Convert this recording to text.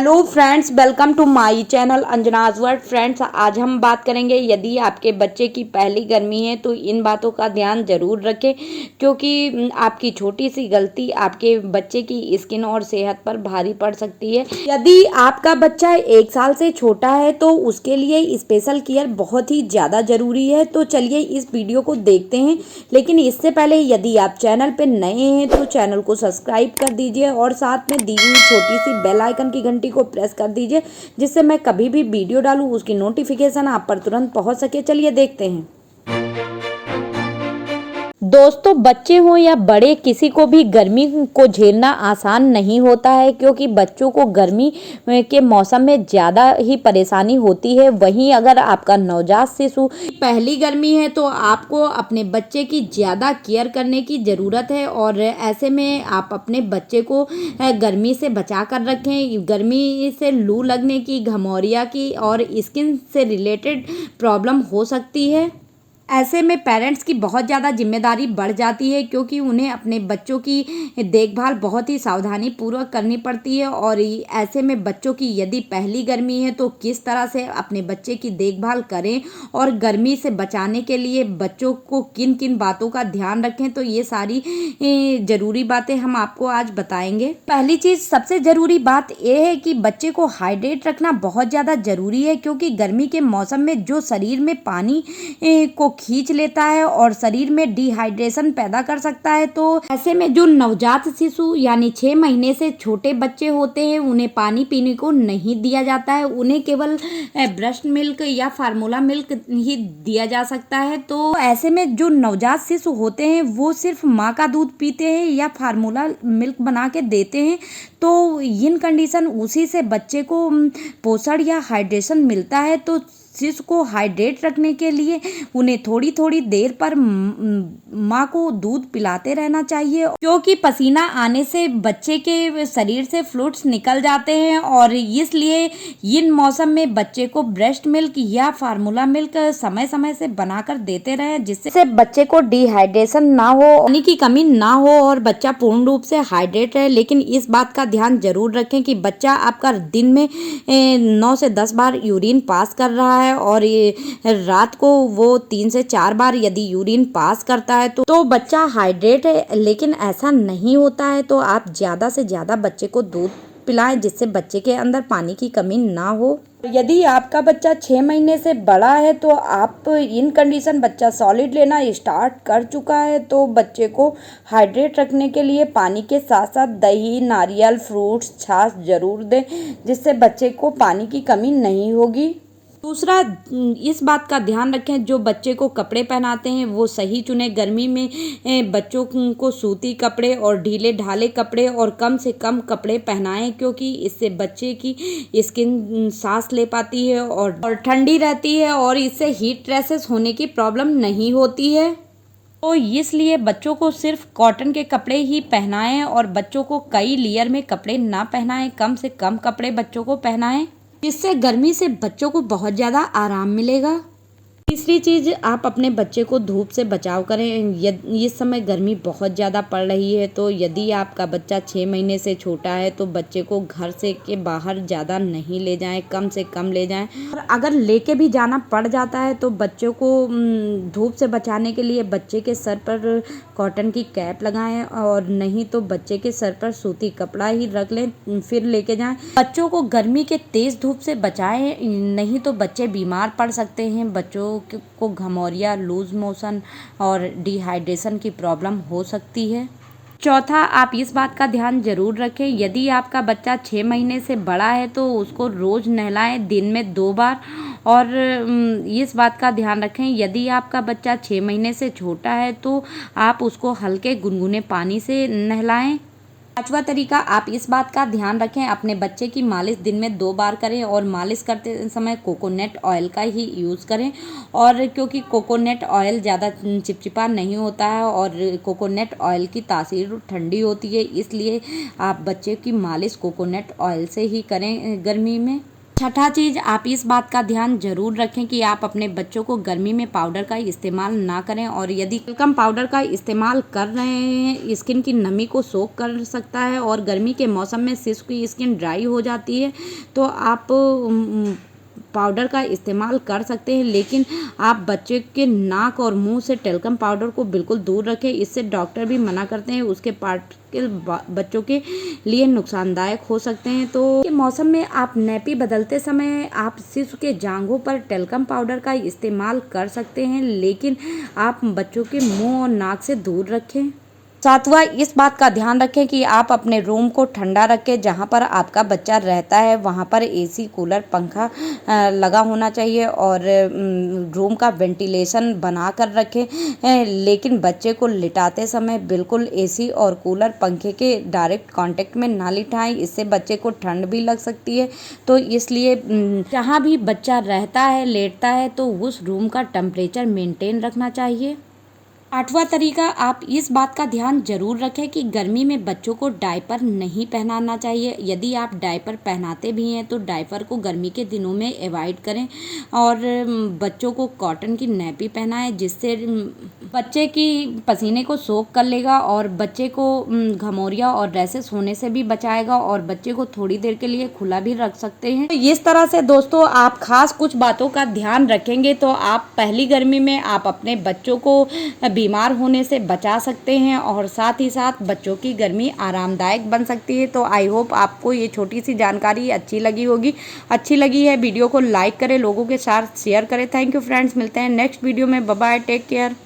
Hello friends, welcome to my channel Anjana's world. Friends, आज हम बात करेंगे यदि आपके बच्चे की पहली गर्मी है तो इन बातों का ध्यान जरूर रखें, क्योंकि आपकी छोटी सी गलती आपके बच्चे की स्किन और सेहत पर भारी पड़ सकती है। यदि आपका बच्चा 1 साल से छोटा है तो उसके लिए स्पेशल केयर बहुत ही ज़्यादा ज़रूरी है। तो चलिए इस वीडियो को देखते हैं, लेकिन इससे पहले यदि आप चैनल पर नए हैं तो चैनल को सब्सक्राइब कर दीजिए और साथ में दी हुई छोटी सी बेल आइकन की घंटी को प्रेस कर दीजिए, जिससे मैं कभी भी वीडियो डालूं उसकी नोटिफिकेशन आप पर तुरंत पहुंच सके। चलिए देखते हैं। दोस्तों, बच्चे हों या बड़े, किसी को भी गर्मी को झेलना आसान नहीं होता है, क्योंकि बच्चों को गर्मी के मौसम में ज़्यादा ही परेशानी होती है। वहीं अगर आपका नवजात शिशु पहली गर्मी है तो आपको अपने बच्चे की ज़्यादा केयर करने की ज़रूरत है, और ऐसे में आप अपने बच्चे को गर्मी से बचा कर रखें। गर्मी से लू लगने की, घमौरिया की और स्किन से रिलेटेड प्रॉब्लम हो सकती है। ऐसे में पेरेंट्स की बहुत ज़्यादा जिम्मेदारी बढ़ जाती है, क्योंकि उन्हें अपने बच्चों की देखभाल बहुत ही सावधानी पूर्वक करनी पड़ती है। और ऐसे में बच्चों की यदि पहली गर्मी है तो किस तरह से अपने बच्चे की देखभाल करें और गर्मी से बचाने के लिए बच्चों को किन किन बातों का ध्यान रखें, तो ये सारी ज़रूरी बातें हम आपको आज बताएंगे। पहली चीज़, सबसे ज़रूरी बात यह है कि बच्चे को हाइड्रेट रखना बहुत ज़्यादा ज़रूरी है, क्योंकि गर्मी के मौसम में जो शरीर में पानी को खींच लेता है और शरीर में डिहाइड्रेशन पैदा कर सकता है। तो ऐसे में जो नवजात शिशु यानी 6 महीने से छोटे बच्चे होते हैं उन्हें पानी पीने को नहीं दिया जाता है। उन्हें केवल ब्रेस्ट मिल्क या फार्मूला मिल्क ही दिया जा सकता है। तो ऐसे में जो नवजात शिशु होते हैं वो सिर्फ माँ का दूध पीते हैं या फार्मूला मिल्क बना के देते हैं। तो इन कंडीशन उसी से बच्चे को पोषण या हाइड्रेशन मिलता है। तो शिशु को हाइड्रेट रखने के लिए उन्हें थोड़ी थोड़ी देर पर माँ को दूध पिलाते रहना चाहिए, क्योंकि पसीना आने से बच्चे के शरीर से फ्लूइड्स निकल जाते हैं। और इसलिए इन मौसम में बच्चे को ब्रेस्ट मिल्क या फार्मूला मिल्क समय समय से बनाकर देते रहें, जिससे बच्चे को डिहाइड्रेशन ना हो, पानी की कमी ना हो और बच्चा पूर्ण रूप से हाइड्रेट रहे। लेकिन इस बात का ध्यान जरूर रखें कि बच्चा आपका दिन में 9 से 10 बार यूरिन पास कर रहा है और रात को वो 3 से 4 बार यदि यूरिन पास करता है तो बच्चा हाइड्रेट है। लेकिन ऐसा नहीं होता है तो आप ज़्यादा से ज़्यादा बच्चे को दूध पिलाएं, जिससे बच्चे के अंदर पानी की कमी ना हो। यदि आपका बच्चा 6 महीने से बड़ा है तो आप इन कंडीशन बच्चा सॉलिड लेना स्टार्ट कर चुका है तो बच्चे को हाइड्रेट रखने के लिए पानी के साथ साथ दही, नारियल, फ्रूट्स, छाछ जरूर दें, जिससे बच्चे को पानी की कमी नहीं होगी। दूसरा, इस बात का ध्यान रखें जो बच्चे को कपड़े पहनाते हैं वो सही चुने। गर्मी में बच्चों को सूती कपड़े और ढीले ढाले कपड़े और कम से कम कपड़े पहनाएं, क्योंकि इससे बच्चे की स्किन सांस ले पाती है और ठंडी रहती है और इससे हीट रैशेस होने की प्रॉब्लम नहीं होती है। तो इसलिए बच्चों को सिर्फ कॉटन के कपड़े ही पहनाएं और बच्चों को कई लेयर में कपड़े ना पहनाएं, कम से कम कपड़े बच्चों को पहनाएं, जिससे गर्मी से बच्चों को बहुत ज़्यादा आराम मिलेगा। तीसरी चीज़, आप अपने बच्चे को धूप से बचाव करें। इस समय गर्मी बहुत ज़्यादा पड़ रही है, तो यदि आपका बच्चा 6 महीने से छोटा है तो बच्चे को घर से के बाहर ज़्यादा नहीं ले जाएं, कम से कम ले जाएं। और अगर लेके भी जाना पड़ जाता है तो बच्चों को धूप से बचाने के लिए बच्चे के सर पर कॉटन की कैप लगाएं, और नहीं तो बच्चे के सर पर सूती कपड़ा ही रख लें फिर लेके जाएं। बच्चों को गर्मी के तेज़ धूप से बचाएं, नहीं तो बच्चे बीमार पड़ सकते हैं। बच्चों को घमौरिया, लूज मोशन और डिहाइड्रेशन की प्रॉब्लम हो सकती है। चौथा, आप इस बात का ध्यान जरूर रखें यदि आपका बच्चा 6 महीने से बड़ा है तो उसको रोज़ नहलाएं, दिन में 2 बार। और इस बात का ध्यान रखें यदि आपका बच्चा 6 महीने से छोटा है तो आप उसको हल्के गुनगुने पानी से नहलाएं। पांचवा तरीका, आप इस बात का ध्यान रखें अपने बच्चे की मालिश दिन में 2 बार करें और मालिश करते समय कोकोनट ऑयल का ही यूज़ करें। और क्योंकि कोकोनट ऑयल ज़्यादा चिपचिपा नहीं होता है और कोकोनट ऑयल की तासीर ठंडी होती है, इसलिए आप बच्चे की मालिश कोकोनट ऑयल से ही करें गर्मी में। छठा चीज़, आप इस बात का ध्यान जरूर रखें कि आप अपने बच्चों को गर्मी में पाउडर का इस्तेमाल ना करें, और यदि कम पाउडर का इस्तेमाल कर रहे हैं, स्किन की नमी को सोख कर सकता है और गर्मी के मौसम में शिशु की स्किन ड्राई हो जाती है, तो आप पाउडर का इस्तेमाल कर सकते हैं, लेकिन आप बच्चे के नाक और मुंह से टेल्कम पाउडर को बिल्कुल दूर रखें। इससे डॉक्टर भी मना करते हैं, उसके पार्टिकल बच्चों के लिए नुकसानदायक हो सकते हैं। तो के मौसम में आप नैपी बदलते समय आप शिशु के जांघों पर टेल्कम पाउडर का इस्तेमाल कर सकते हैं, लेकिन आप बच्चों के मुंह और नाक से दूर रखें। सातवां, इस बात का ध्यान रखें कि आप अपने रूम को ठंडा रखें। जहां पर आपका बच्चा रहता है वहां पर एसी, कूलर, पंखा लगा होना चाहिए, और रूम का वेंटिलेशन बना कर रखें। लेकिन बच्चे को लिटाते समय बिल्कुल एसी और कूलर, पंखे के डायरेक्ट कांटेक्ट में ना लिटाएं, इससे बच्चे को ठंड भी लग सकती है। तो इसलिए जहां भी बच्चा रहता है, लेटता है, तो उस रूम का टेम्परेचर मेंटेन रखना चाहिए। आठवां तरीका, आप इस बात का ध्यान जरूर रखें कि गर्मी में बच्चों को डायपर नहीं पहनाना चाहिए। यदि आप डायपर पहनाते भी हैं तो डायपर को गर्मी के दिनों में अवॉइड करें, और बच्चों को कॉटन की नैपी पहनाएं, जिससे बच्चे की पसीने को सोख कर लेगा और बच्चे को घमौरिया और रैशेस होने से भी बचाएगा, और बच्चे को थोड़ी देर के लिए खुला भी रख सकते हैं। तो इस तरह से दोस्तों आप खास कुछ बातों का ध्यान रखेंगे तो आप पहली गर्मी में आप अपने बच्चों को बीमार होने से बचा सकते हैं, और साथ ही साथ बच्चों की गर्मी आरामदायक बन सकती है। तो आई होप आपको ये छोटी सी जानकारी अच्छी लगी होगी। अच्छी लगी है वीडियो को लाइक करें, लोगों के साथ शेयर करें। थैंक यू फ्रेंड्स, मिलते हैं नेक्स्ट वीडियो में। Bye bye, take care.